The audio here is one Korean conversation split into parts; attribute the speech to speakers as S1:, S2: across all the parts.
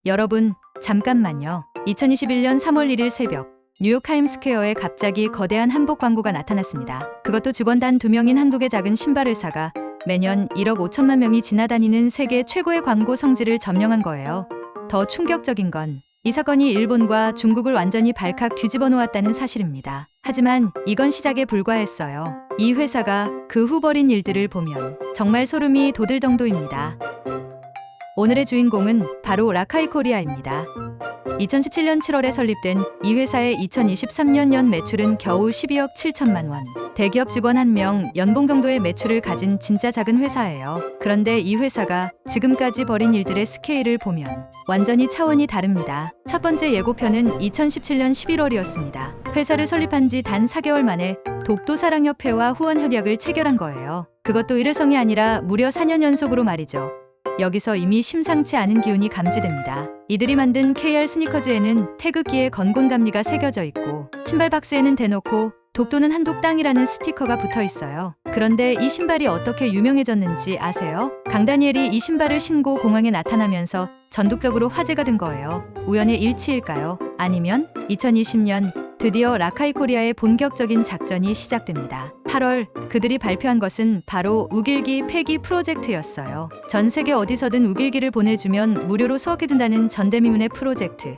S1: 여러분, 잠깐만요. 2021년 3월 1일 새벽, 뉴욕 타임스퀘어에 갑자기 거대한 한복 광고가 나타났습니다. 그것도 직원 단 2명인 한국의 작은 신발 회사가 매년 1억 5천만 명이 지나다니는 세계 최고의 광고 성지를 점령한 거예요. 더 충격적인 건 이 사건이 일본과 중국을 완전히 발칵 뒤집어 놓았다는 사실입니다. 하지만 이건 시작에 불과했어요. 이 회사가 그 후 벌인 일들을 보면 정말 소름이 돋을 정도입니다. 오늘의 주인공은 바로 라카이 코리아입니다. 2017년 7월에 설립된 이 회사의 2023년 연 매출은 겨우 12억 7천만 원. 대기업 직원 1명 연봉 정도의 매출을 가진 진짜 작은 회사예요. 그런데 이 회사가 지금까지 벌인 일들의 스케일을 보면 완전히 차원이 다릅니다. 첫 번째 예고편은 2017년 11월이었습니다. 회사를 설립한 지 단 4개월 만에 독도사랑협회와 후원 협약을 체결한 거예요. 그것도 일회성이 아니라 무려 4년 연속으로 말이죠. 여기서 이미 심상치 않은 기운이 감지됩니다. 이들이 만든 KR 스니커즈에는 태극기에 건곤감리가 새겨져 있고 신발 박스에는 대놓고 독도는 한독 땅이라는 스티커가 붙어 있어요. 그런데 이 신발이 어떻게 유명해졌는지 아세요? 강다니엘이 이 신발을 신고 공항에 나타나면서 전국적으로 화제가 된 거예요. 우연의 일치일까요? 아니면 2020년 드디어 라카이 코리아의 본격적인 작전이 시작됩니다. 8월 그들이 발표한 것은 바로 우길기 폐기 프로젝트였어요. 전 세계 어디서든 우길기를 보내주면 무료로 수확해둔다는 전대미문의 프로젝트.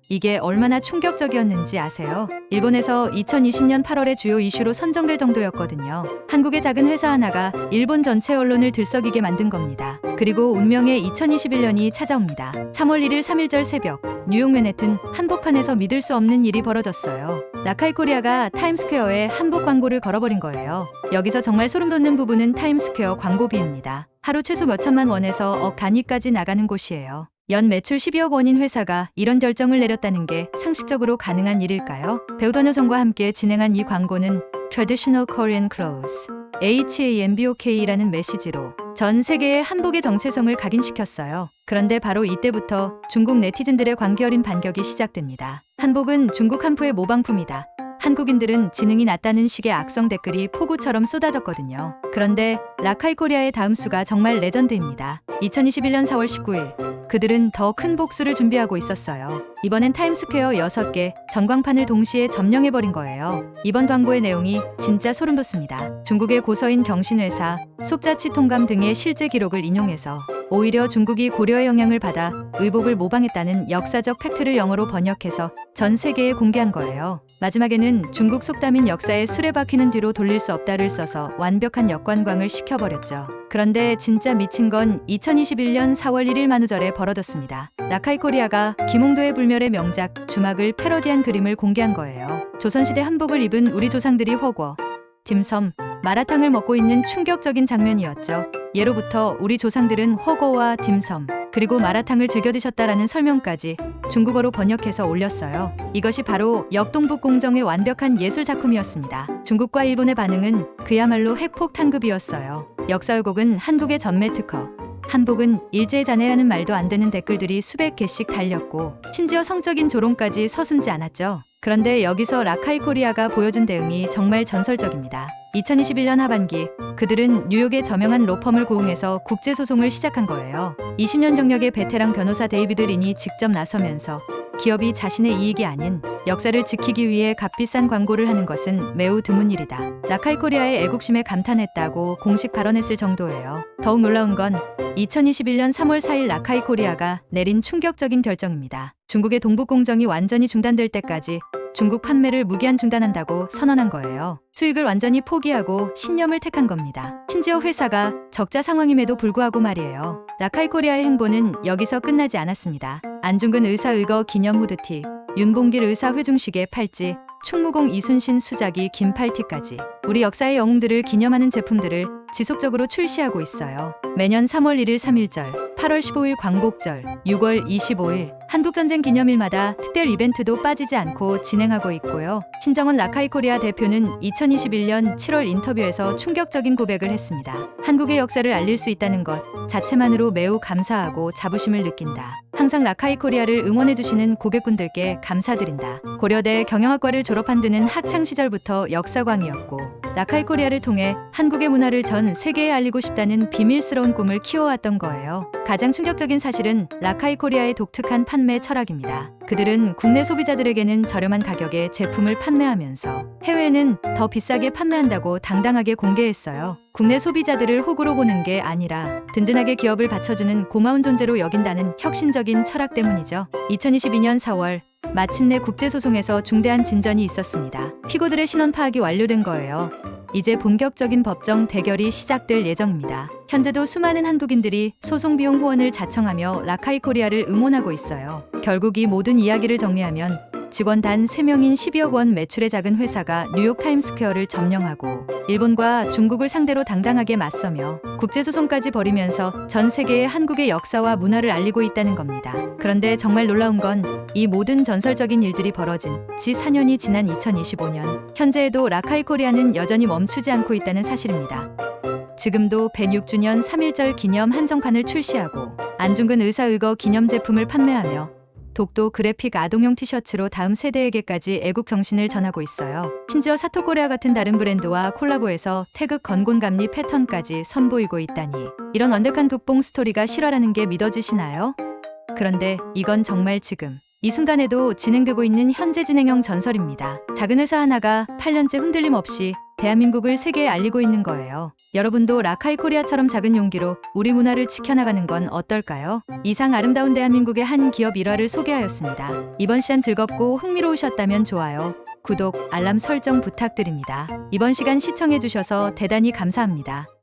S1: 이게 얼마나 충격적이었는지 아세요? 일본에서 2020년 8월의 주요 이슈로 선정될 정도였거든요. 한국의 작은 회사 하나가 일본 전체 언론을 들썩이게 만든 겁니다. 그리고 운명의 2021년이 찾아옵니다. 3월 1일 3일절 새벽, 뉴욕 맨해튼 한복판에서 믿을 수 없는 일이 벌어졌어요. 라카이 코리아가 타임스퀘어에 한복 광고를 걸어버린 거예요. 여기서 정말 소름 돋는 부분은 타임스퀘어 광고비입니다. 하루 최소 몇천만 원에서 억 단위까지 나가는 곳이에요. 연 매출 12억 원인 회사가 이런 결정을 내렸다는 게 상식적으로 가능한 일일까요? 배우 더녀성과 함께 진행한 이 광고는 Traditional Korean Clothes, HAMBOK라는 메시지로 전 세계의 한복의 정체성을 각인시켰어요. 그런데 바로 이때부터 중국 네티즌들의 광기 어린 반격이 시작됩니다. 한복은 중국 한푸의 모방품이다. 한국인들은 지능이 낮다는 식의 악성 댓글이 폭우처럼 쏟아졌거든요. 그런데 라카이 코리아의 다음 수가 정말 레전드입니다. 2021년 4월 19일 그들은 더 큰 복수를 준비하고 있었어요. 이번엔 타임스퀘어 6개 전광판을 동시에 점령해버린 거예요. 이번 광고의 내용이 진짜 소름 돋습니다. 중국의 고서인 경신회사, 속자치 통감 등의 실제 기록을 인용해서 오히려 중국이 고려의 영향을 받아 의복을 모방했다는 역사적 팩트를 영어로 번역해서 전 세계에 공개한 거예요. 마지막에는 중국 속담인 역사에 수레바퀴는 뒤로 돌릴 수 없다를 써서 완벽한 역관광을 시켜버렸죠. 그런데 진짜 미친 건 2021년 4월 1일 만우절에 벌어졌습니다. 라카이 코리아가 김홍도의 불멸의 명작 주막을 패러디한 그림을 공개한 거예요. 조선시대 한복을 입은 우리 조상들이 훠궈, 딤섬, 마라탕을 먹고 있는 충격적인 장면이었죠. 예로부터 우리 조상들은 훠궈와 딤섬, 그리고 마라탕을 즐겨 드셨다라는 설명까지 중국어로 번역해서 올렸어요. 이것이 바로 역동북공정의 완벽한 예술 작품이었습니다. 중국과 일본의 반응은 그야말로 핵폭탄급이었어요. 역사 왜곡은 한국의 전매 특허, 한복은 일제에 잔해하는 말도 안 되는 댓글들이 수백 개씩 달렸고 심지어 성적인 조롱까지 서슴지 않았죠. 그런데 여기서 라카이 코리아가 보여준 대응이 정말 전설적입니다. 2021년 하반기 그들은 뉴욕의 저명한 로펌을 고용해서 국제소송을 시작한 거예요. 20년 경력의 베테랑 변호사 데이비드 린이 직접 나서면서 기업이 자신의 이익이 아닌 역사를 지키기 위해 값비싼 광고를 하는 것은 매우 드문 일이다. 라카이 코리아의 애국심에 감탄했다고 공식 발언했을 정도예요. 더욱 놀라운 건 2021년 3월 4일 라카이 코리아가 내린 충격적인 결정입니다. 중국의 동북공정이 완전히 중단될 때까지 중국 판매를 무기한 중단한다고 선언한 거예요. 수익을 완전히 포기하고 신념을 택한 겁니다. 심지어 회사가 적자 상황임에도 불구하고 말이에요. 라카이 코리아의 행보는 여기서 끝나지 않았습니다. 안중근 의사 의거 기념 후드티, 윤봉길 의사 회중식의 팔찌, 충무공 이순신 수작이 긴 팔티까지 우리 역사의 영웅들을 기념하는 제품들을 지속적으로 출시하고 있어요. 매년 3월 1일 3일절, 8월 15일 광복절, 6월 25일 한국전쟁 기념일마다 특별 이벤트도 빠지지 않고 진행하고 있고요. 신정원 라카이 코리아 대표는 2021년 7월 인터뷰에서 충격적인 고백을 했습니다. 한국의 역사를 알릴 수 있다는 것 자체만으로 매우 감사하고 자부심을 느낀다. 항상 라카이 코리아를 응원해주시는 고객분들께 감사드린다. 고려대 경영학과를 졸업한 그는 학창시절부터 역사광이었고 라카이 코리아를 통해 한국의 문화를 전 세계에 알리고 싶다는 비밀스러운 꿈을 키워왔던 거예요. 가족 가장 충격적인 사실은 라카이 코리아의 독특한 판매 철학입니다. 그들은 국내 소비자들에게는 저렴한 가격에 제품을 판매하면서 해외에는 더 비싸게 판매한다고 당당하게 공개했어요. 국내 소비자들을 호구로 보는 게 아니라 든든하게 기업을 받쳐주는 고마운 존재로 여긴다는 혁신적인 철학 때문이죠. 2022년 4월 마침내 국제소송에서 중대한 진전이 있었습니다. 피고들의 신원 파악이 완료된 거예요. 이제 본격적인 법정 대결이 시작될 예정입니다. 현재도 수많은 한국인들이 소송 비용 후원을 자청하며 라카이 코리아를 응원하고 있어요. 결국 이 모든 이야기를 정리하면 직원 단 3명인 12억 원 매출의 작은 회사가 뉴욕 타임스퀘어를 점령하고 일본과 중국을 상대로 당당하게 맞서며 국제소송까지 벌이면서 전 세계에 한국의 역사와 문화를 알리고 있다는 겁니다. 그런데 정말 놀라운 건 이 모든 전설적인 일들이 벌어진 지 4년이 지난 2025년 현재에도 라카이 코리아는 여전히 멈추지 않고 있다는 사실입니다. 지금도 106주년 3.1절 기념 한정판을 출시하고 안중근 의사의거 기념 제품을 판매하며 독도 그래픽 아동용 티셔츠로 다음 세대에게까지 애국 정신을 전하고 있어요. 심지어 사토코레아 같은 다른 브랜드와 콜라보해서 태극 건곤감리 패턴까지 선보이고 있다니 이런 완벽한 독봉 스토리가 실화라는 게 믿어지시나요? 그런데 이건 정말 지금 이 순간에도 진행되고 있는 현재 진행형 전설입니다. 작은 회사 하나가 8년째 흔들림 없이 대한민국을 세계에 알리고 있는 거예요. 여러분도 라카이 코리아처럼 작은 용기로 우리 문화를 지켜나가는 건 어떨까요? 이상 아름다운 대한민국의 한 기업 일화를 소개하였습니다. 이번 시간 즐겁고 흥미로우셨다면 좋아요, 구독, 알람 설정 부탁드립니다. 이번 시간 시청해주셔서 대단히 감사합니다.